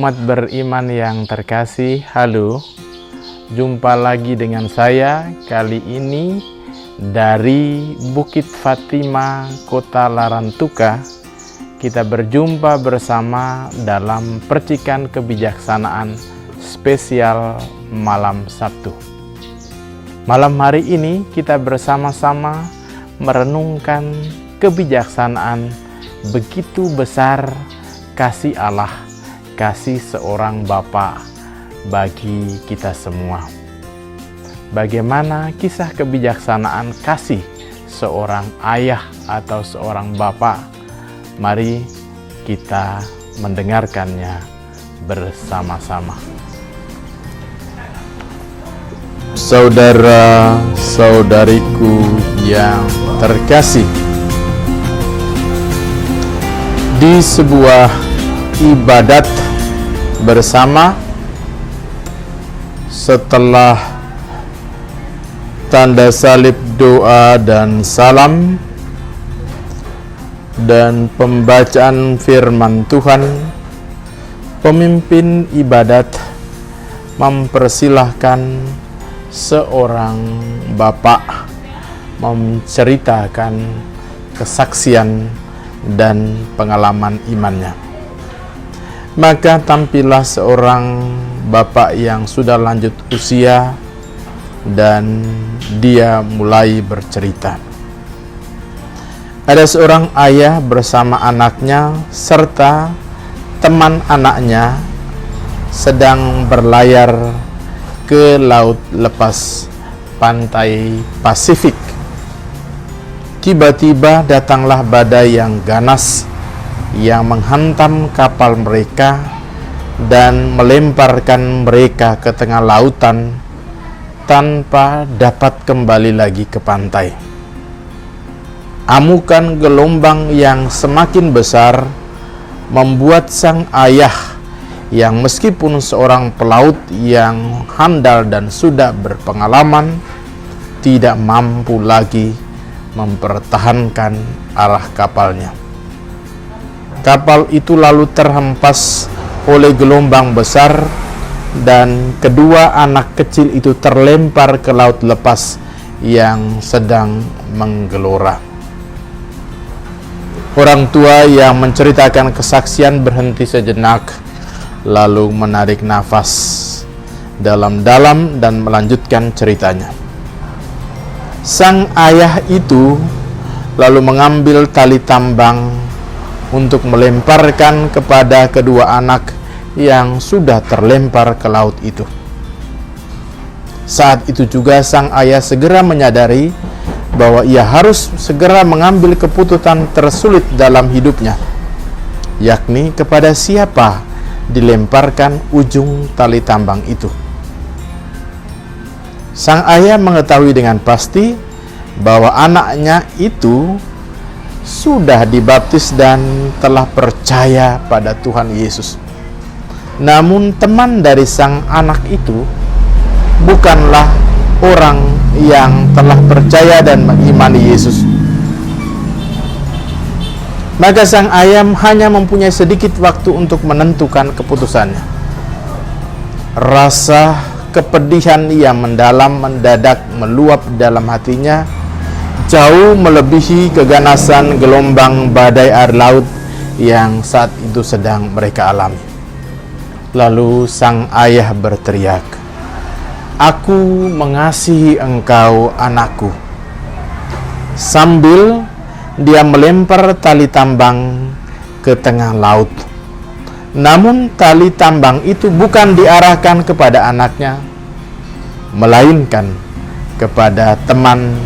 Umat beriman yang terkasih, halo. Jumpa lagi dengan saya kali ini dari Bukit Fatima, Kota Larantuka. Kita berjumpa bersama dalam percikan kebijaksanaan spesial malam Sabtu. Malam hari ini kita bersama-sama merenungkan kebijaksanaan begitu besar kasih Allah, kasih seorang Bapa bagi kita semua. Bagaimana kisah kebijaksanaan kasih seorang ayah atau seorang bapa? Mari kita mendengarkannya bersama-sama. Saudara-saudariku yang terkasih, di sebuah ibadat bersama, setelah tanda salib, doa dan salam dan pembacaan firman Tuhan, pemimpin ibadat mempersilahkan seorang bapak menceritakan kesaksian dan pengalaman imannya. Maka tampillah seorang bapak yang sudah lanjut usia dan dia mulai bercerita. Ada seorang ayah bersama anaknya serta teman anaknya sedang berlayar ke laut lepas pantai Pasifik. Tiba-tiba datanglah badai yang ganas yang menghantam kapal mereka dan melemparkan mereka ke tengah lautan tanpa dapat kembali lagi ke pantai. Amukan gelombang yang semakin besar membuat sang ayah yang meskipun seorang pelaut yang handal dan sudah berpengalaman tidak mampu lagi mempertahankan arah kapalnya. Kapal itu lalu terhempas oleh gelombang besar dan kedua anak kecil itu terlempar ke laut lepas yang sedang menggelora. Orang tua yang menceritakan kesaksian berhenti sejenak, lalu menarik nafas dalam-dalam dan melanjutkan ceritanya. Sang ayah itu lalu mengambil tali tambang untuk melemparkan kepada kedua anak yang sudah terlempar ke laut itu. Saat itu juga sang ayah segera menyadari bahwa ia harus segera mengambil keputusan tersulit dalam hidupnya, yakni kepada siapa dilemparkan ujung tali tambang itu. Sang ayah mengetahui dengan pasti bahwa anaknya itu sudah dibaptis dan telah percaya pada Tuhan Yesus. Namun teman dari sang anak itu bukanlah orang yang telah percaya dan mengimani Yesus. Maka sang ayah hanya mempunyai sedikit waktu untuk menentukan keputusannya. Rasa kepedihan yang mendalam mendadak meluap dalam hatinya, jauh melebihi keganasan gelombang badai air laut yang saat itu sedang mereka alami. Lalu sang ayah berteriak, "Aku mengasihi engkau, anakku." Sambil dia melempar tali tambang ke tengah laut. Namun tali tambang itu bukan diarahkan kepada anaknya, melainkan kepada teman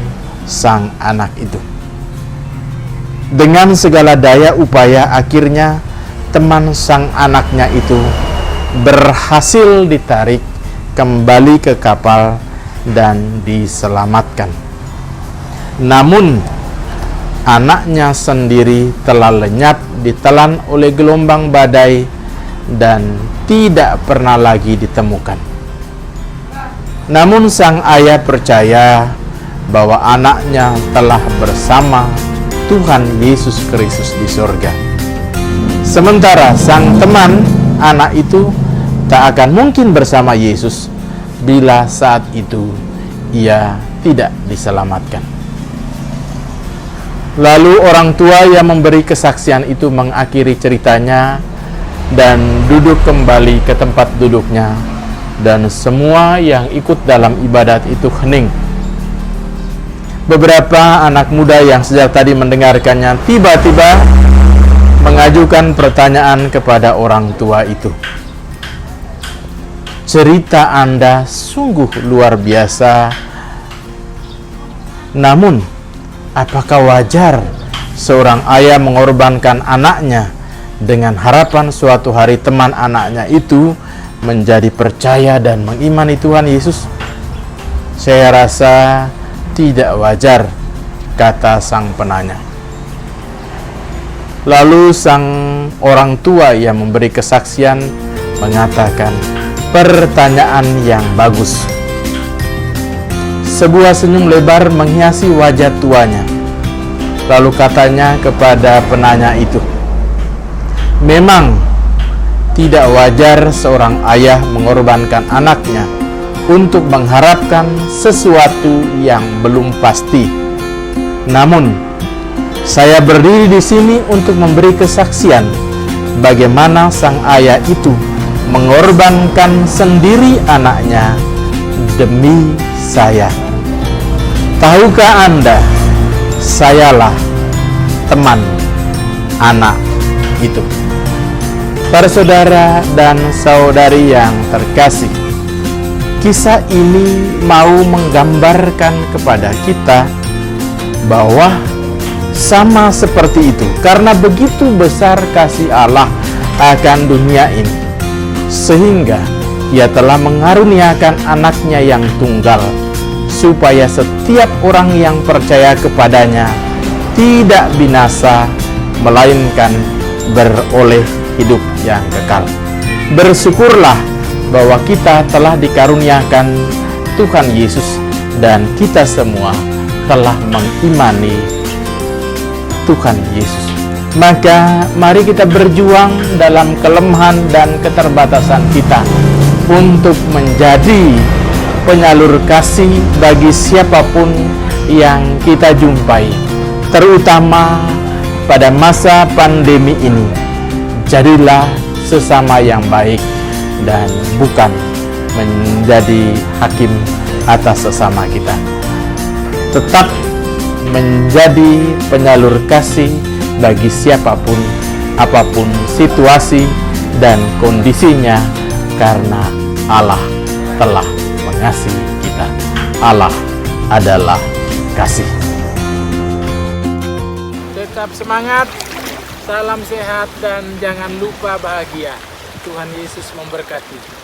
sang anak itu. Dengan segala daya upaya, akhirnya teman sang anaknya itu berhasil ditarik kembali ke kapal dan diselamatkan. Namun anaknya sendiri telah lenyap ditelan oleh gelombang badai dan tidak pernah lagi ditemukan. Namun sang ayah percaya bahwa anaknya telah bersama Tuhan Yesus Kristus di surga. Sementara sang teman anak itu tak akan mungkin bersama Yesus bila saat itu ia tidak diselamatkan. Lalu orang tua yang memberi kesaksian itu mengakhiri ceritanya dan duduk kembali ke tempat duduknya, dan semua yang ikut dalam ibadat itu hening. Beberapa anak muda yang sejak tadi mendengarkannya tiba-tiba mengajukan pertanyaan kepada orang tua itu. Cerita Anda sungguh luar biasa. Namun, apakah wajar seorang ayah mengorbankan anaknya dengan harapan suatu hari teman anaknya itu menjadi percaya dan mengimani Tuhan Yesus? Saya rasa tidak wajar, kata sang penanya. Lalu sang orang tua yang memberi kesaksian mengatakan, pertanyaan yang bagus. Sebuah senyum lebar menghiasi wajah tuanya. Lalu katanya kepada penanya itu, memang tidak wajar seorang ayah mengorbankan anaknya untuk mengharapkan sesuatu yang belum pasti. Namun, saya berdiri di sini untuk memberi kesaksian bagaimana sang ayah itu mengorbankan sendiri anaknya demi saya. Tahukah Anda, sayalah teman anak itu. Para saudara dan saudari yang terkasih, kisah ini mau menggambarkan kepada kita bahwa sama seperti itu, karena begitu besar kasih Allah akan dunia ini, sehingga Ia telah mengaruniakan anaknya yang tunggal, supaya setiap orang yang percaya kepadanya tidak binasa, melainkan beroleh hidup yang kekal. Bersyukurlah bahwa kita telah dikaruniakan Tuhan Yesus, dan kita semua telah mengimani Tuhan Yesus. Maka mari kita berjuang dalam kelemahan dan keterbatasan kita untuk menjadi penyalur kasih bagi siapapun yang kita jumpai, terutama pada masa pandemi ini. Jadilah sesama yang baik dan bukan menjadi hakim atas sesama kita. Tetap menjadi penyalur kasih bagi siapapun, apapun situasi dan kondisinya, karena Allah telah mengasihi kita. Allah adalah kasih. Tetap semangat, salam sehat, dan jangan lupa bahagia. Tuhan Yesus memberkati.